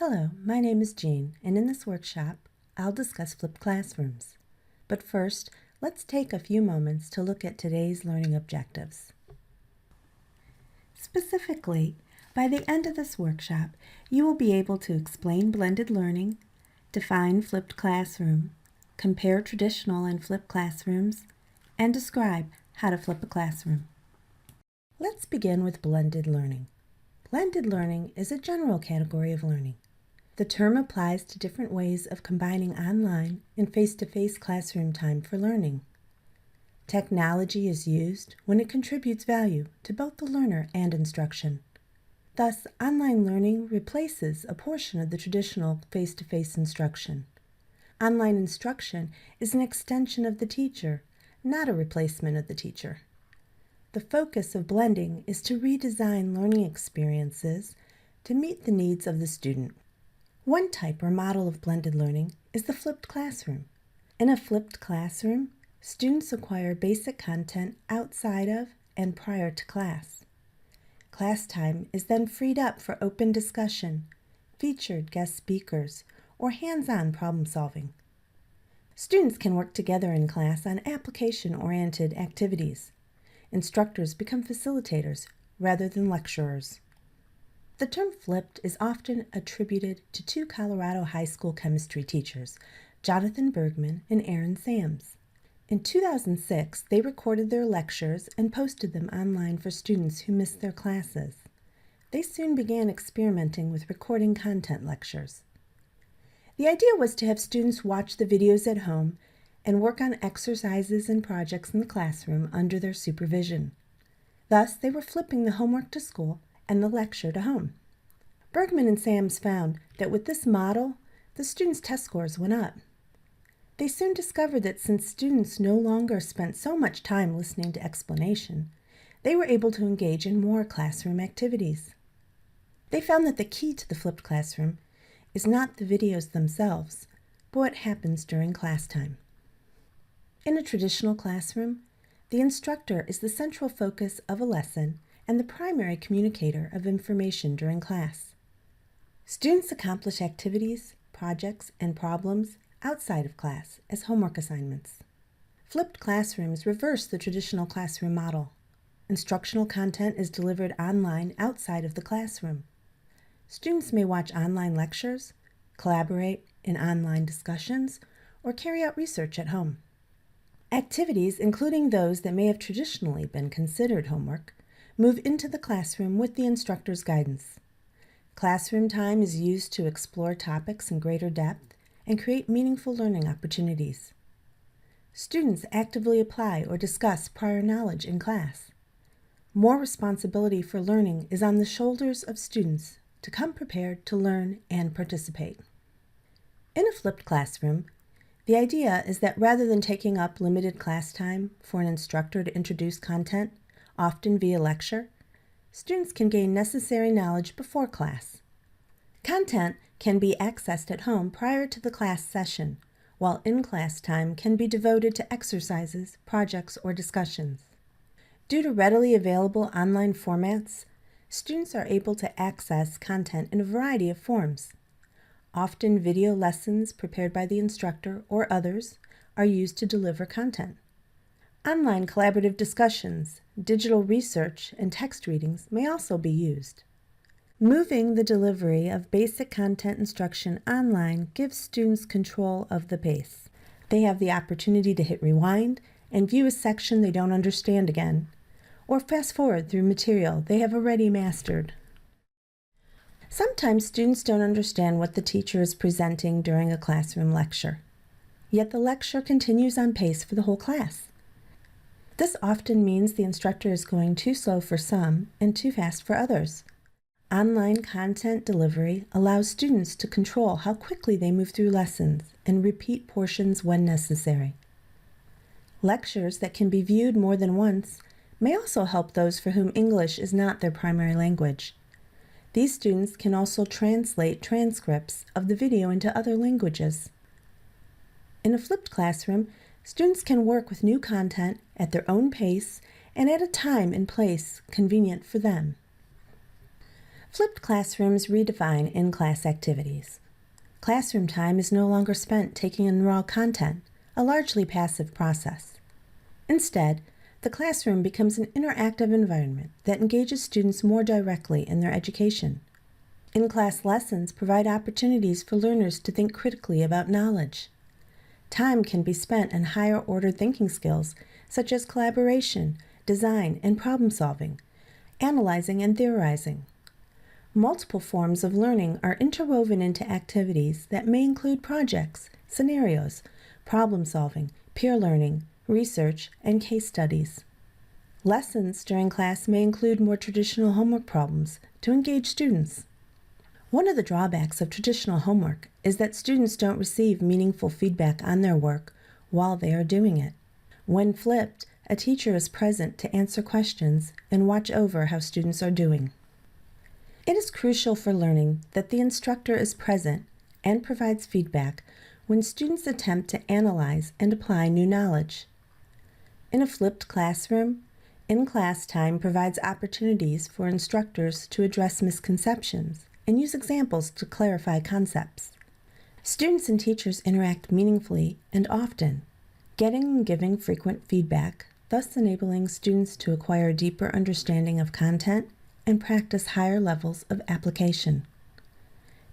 Hello, my name is Jean, and in this workshop, I'll discuss flipped classrooms. But first, let's take a few moments to look at today's learning objectives. Specifically, by the end of this workshop, you will be able to explain blended learning, define flipped classroom, compare traditional and flipped classrooms, and describe how to flip a classroom. Let's begin with blended learning. Blended learning is a general category of learning. The term applies to different ways of combining online and face-to-face classroom time for learning. Technology is used when it contributes value to both the learner and instruction. Thus, online learning replaces a portion of the traditional face-to-face instruction. Online instruction is an extension of the teacher, not a replacement of the teacher. The focus of blending is to redesign learning experiences to meet the needs of the student. One type or model of blended learning is the flipped classroom. In a flipped classroom, students acquire basic content outside of and prior to class. Class time is then freed up for open discussion, featured guest speakers, or hands-on problem solving. Students can work together in class on application-oriented activities. Instructors become facilitators rather than lecturers. The term flipped is often attributed to two Colorado high school chemistry teachers, Jonathan Bergman and Aaron Sams. In 2006, they recorded their lectures and posted them online for students who missed their classes. They soon began experimenting with recording content lectures. The idea was to have students watch the videos at home and work on exercises and projects in the classroom under their supervision. Thus, they were flipping the homework to school and the lecture to home. Bergman and Sams found that with this model, the students' test scores went up. They soon discovered that since students no longer spent so much time listening to explanation, they were able to engage in more classroom activities. They found that the key to the flipped classroom is not the videos themselves, but what happens during class time. In a traditional classroom, the instructor is the central focus of a lesson and the primary communicator of information during class. Students accomplish activities, projects, and problems outside of class as homework assignments. Flipped classrooms reverse the traditional classroom model. Instructional content is delivered online outside of the classroom. Students may watch online lectures, collaborate in online discussions, or carry out research at home. Activities, including those that may have traditionally been considered homework, move into the classroom with the instructor's guidance. Classroom time is used to explore topics in greater depth and create meaningful learning opportunities. Students actively apply or discuss prior knowledge in class. More responsibility for learning is on the shoulders of students to come prepared to learn and participate. In a flipped classroom, the idea is that rather than taking up limited class time for an instructor to introduce content, often via lecture, students can gain necessary knowledge before class. Content can be accessed at home prior to the class session, while in-class time can be devoted to exercises, projects, or discussions. Due to readily available online formats, students are able to access content in a variety of forms. Often video lessons prepared by the instructor or others are used to deliver content. Online collaborative discussions, digital research, and text readings may also be used. Moving the delivery of basic content instruction online gives students control of the pace. They have the opportunity to hit rewind and view a section they don't understand again, or fast forward through material they have already mastered. Sometimes students don't understand what the teacher is presenting during a classroom lecture, yet the lecture continues on pace for the whole class. This often means the instructor is going too slow for some and too fast for others. Online content delivery allows students to control how quickly they move through lessons and repeat portions when necessary. Lectures that can be viewed more than once may also help those for whom English is not their primary language. These students can also translate transcripts of the video into other languages. In a flipped classroom, students can work with new content at their own pace and at a time and place convenient for them. Flipped classrooms redefine in-class activities. Classroom time is no longer spent taking in raw content, a largely passive process. Instead, the classroom becomes an interactive environment that engages students more directly in their education. In-class lessons provide opportunities for learners to think critically about knowledge. Time can be spent on higher-order thinking skills such as collaboration, design, and problem-solving, analyzing and theorizing. Multiple forms of learning are interwoven into activities that may include projects, scenarios, problem-solving, peer learning, research, and case studies. Lessons during class may include more traditional homework problems to engage students. One of the drawbacks of traditional homework is that students don't receive meaningful feedback on their work while they are doing it. When flipped, a teacher is present to answer questions and watch over how students are doing. It is crucial for learning that the instructor is present and provides feedback when students attempt to analyze and apply new knowledge. In a flipped classroom, in-class time provides opportunities for instructors to address misconceptions and use examples to clarify concepts. Students and teachers interact meaningfully and often, getting and giving frequent feedback, thus enabling students to acquire a deeper understanding of content and practice higher levels of application.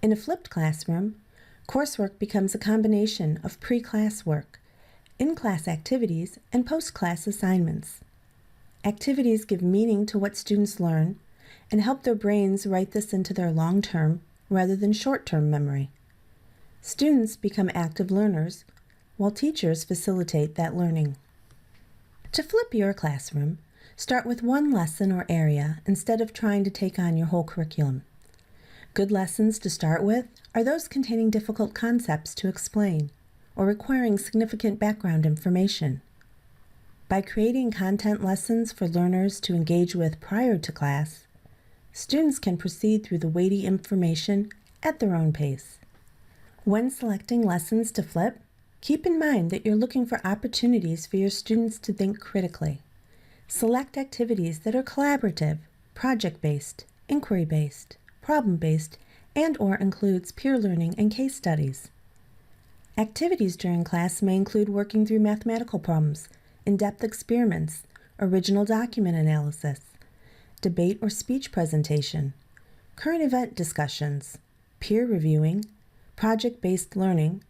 In a flipped classroom, coursework becomes a combination of pre-class work, in-class activities, and post-class assignments. Activities give meaning to what students learn and help their brains write this into their long-term rather than short-term memory. Students become active learners, while teachers facilitate that learning. To flip your classroom, start with one lesson or area instead of trying to take on your whole curriculum. Good lessons to start with are those containing difficult concepts to explain or requiring significant background information. By creating content lessons for learners to engage with prior to class, students can proceed through the weighty information at their own pace. When selecting lessons to flip, keep in mind that you're looking for opportunities for your students to think critically. Select activities that are collaborative, project-based, inquiry-based, problem-based, and/or includes peer learning and case studies. Activities during class may include working through mathematical problems, in-depth experiments, original document analysis, debate or speech presentation, current event discussions, peer reviewing, project-based learning,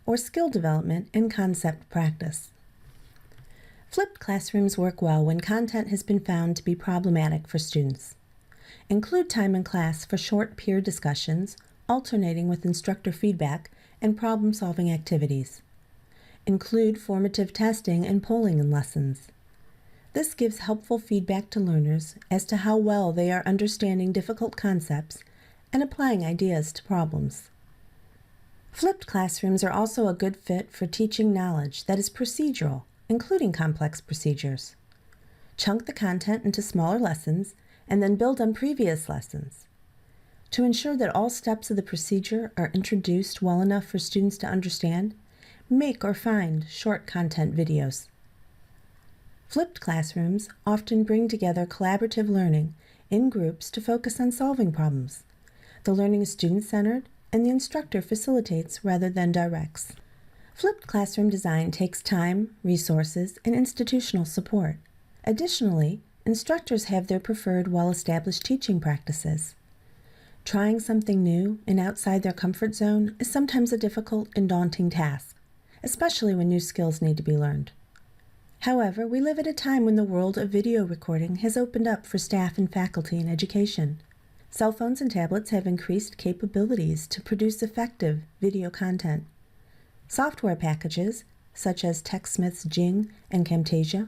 or skill development and concept practice. Flipped classrooms work well when content has been found to be problematic for students. Include time in class for short peer discussions, alternating with instructor feedback and problem-solving activities. Include formative testing and polling in lessons. This gives helpful feedback to learners as to how well they are understanding difficult concepts and applying ideas to problems. Flipped classrooms are also a good fit for teaching knowledge that is procedural, including complex procedures. Chunk the content into smaller lessons and then build on previous lessons. To ensure that all steps of the procedure are introduced well enough for students to understand, make or find short content videos. Flipped classrooms often bring together collaborative learning in groups to focus on solving problems. The learning is student-centered, and the instructor facilitates rather than directs. Flipped classroom design takes time, resources, and institutional support. Additionally, instructors have their preferred well-established teaching practices. Trying something new and outside their comfort zone is sometimes a difficult and daunting task, especially when new skills need to be learned. However, we live at a time when the world of video recording has opened up for staff and faculty in education. Cell phones and tablets have increased capabilities to produce effective video content. Software packages, such as TechSmith's Jing and Camtasia,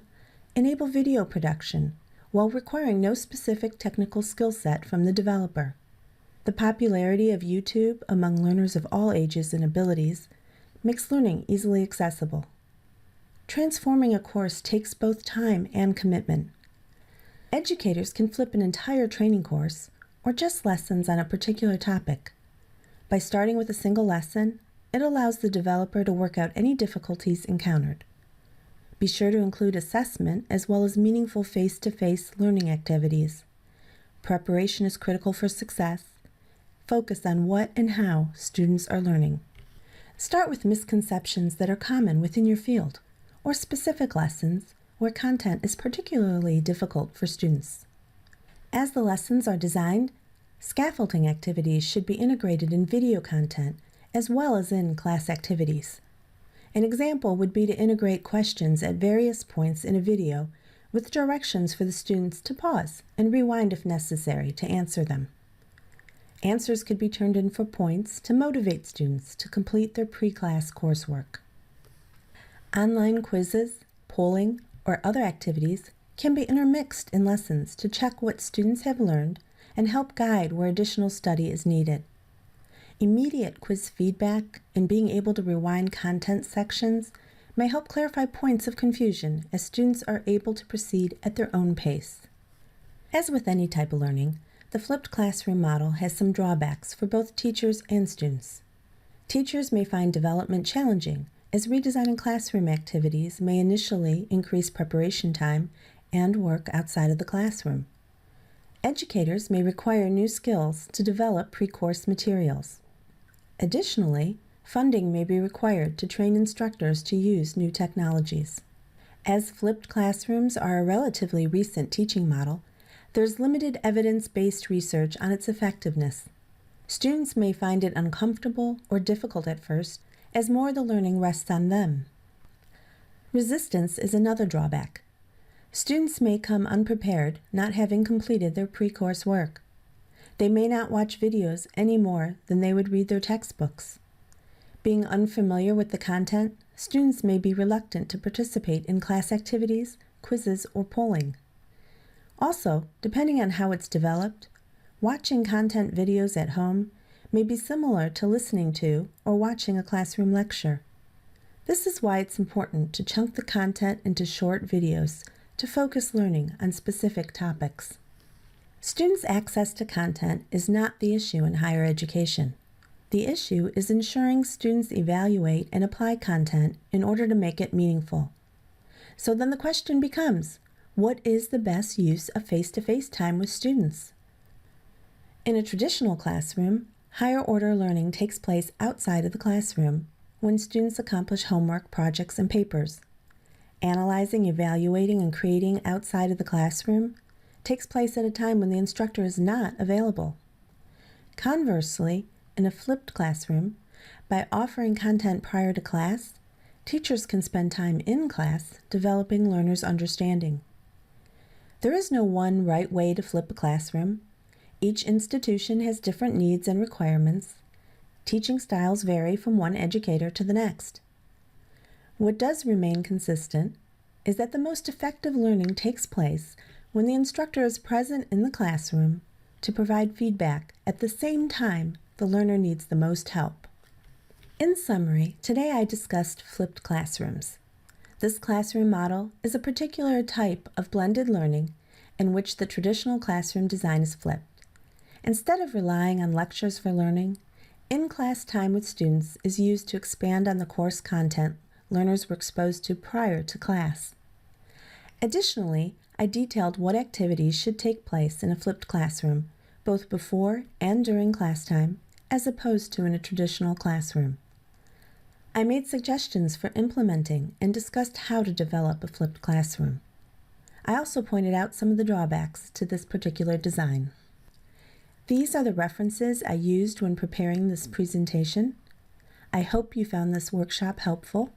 enable video production while requiring no specific technical skill set from the developer. The popularity of YouTube among learners of all ages and abilities makes learning easily accessible. Transforming a course takes both time and commitment. Educators can flip an entire training course or just lessons on a particular topic. By starting with a single lesson, it allows the developer to work out any difficulties encountered. Be sure to include assessment as well as meaningful face-to-face learning activities. Preparation is critical for success. Focus on what and how students are learning. Start with misconceptions that are common within your field or specific lessons where content is particularly difficult for students. As the lessons are designed, scaffolding activities should be integrated in video content as well as in class activities. An example would be to integrate questions at various points in a video with directions for the students to pause and rewind if necessary to answer them. Answers could be turned in for points to motivate students to complete their pre-class coursework. Online quizzes, polling, or other activities can be intermixed in lessons to check what students have learned and help guide where additional study is needed. Immediate quiz feedback and being able to rewind content sections may help clarify points of confusion as students are able to proceed at their own pace. As with any type of learning, the flipped classroom model has some drawbacks for both teachers and students. Teachers may find development challenging, as redesigning classroom activities may initially increase preparation time and work outside of the classroom. Educators may require new skills to develop pre-course materials. Additionally, funding may be required to train instructors to use new technologies. As flipped classrooms are a relatively recent teaching model, there's limited evidence-based research on its effectiveness. Students may find it uncomfortable or difficult at first, as more of the learning rests on them. Resistance is another drawback. Students may come unprepared, not having completed their pre-course work. They may not watch videos any more than they would read their textbooks. Being unfamiliar with the content, students may be reluctant to participate in class activities, quizzes, or polling. Also, depending on how it's developed, watching content videos at home may be similar to listening to or watching a classroom lecture. This is why it's important to chunk the content into short videos to focus learning on specific topics. Students' access to content is not the issue in higher education. The issue is ensuring students evaluate and apply content in order to make it meaningful. So then the question becomes, what is the best use of face-to-face time with students? In a traditional classroom, higher order learning takes place outside of the classroom when students accomplish homework, projects, and papers. Analyzing, evaluating, and creating outside of the classroom takes place at a time when the instructor is not available. Conversely, in a flipped classroom, by offering content prior to class, teachers can spend time in class developing learners' understanding. There is no one right way to flip a classroom. Each institution has different needs and requirements. Teaching styles vary from one educator to the next. What does remain consistent is that the most effective learning takes place when the instructor is present in the classroom to provide feedback at the same time the learner needs the most help. In summary, today I discussed flipped classrooms. This classroom model is a particular type of blended learning in which the traditional classroom design is flipped. Instead of relying on lectures for learning, in-class time with students is used to expand on the course content learners were exposed to prior to class. Additionally, I detailed what activities should take place in a flipped classroom, both before and during class time, as opposed to in a traditional classroom. I made suggestions for implementing and discussed how to develop a flipped classroom. I also pointed out some of the drawbacks to this particular design. These are the references I used when preparing this presentation. I hope you found this workshop helpful,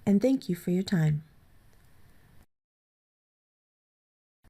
and thank you for your time.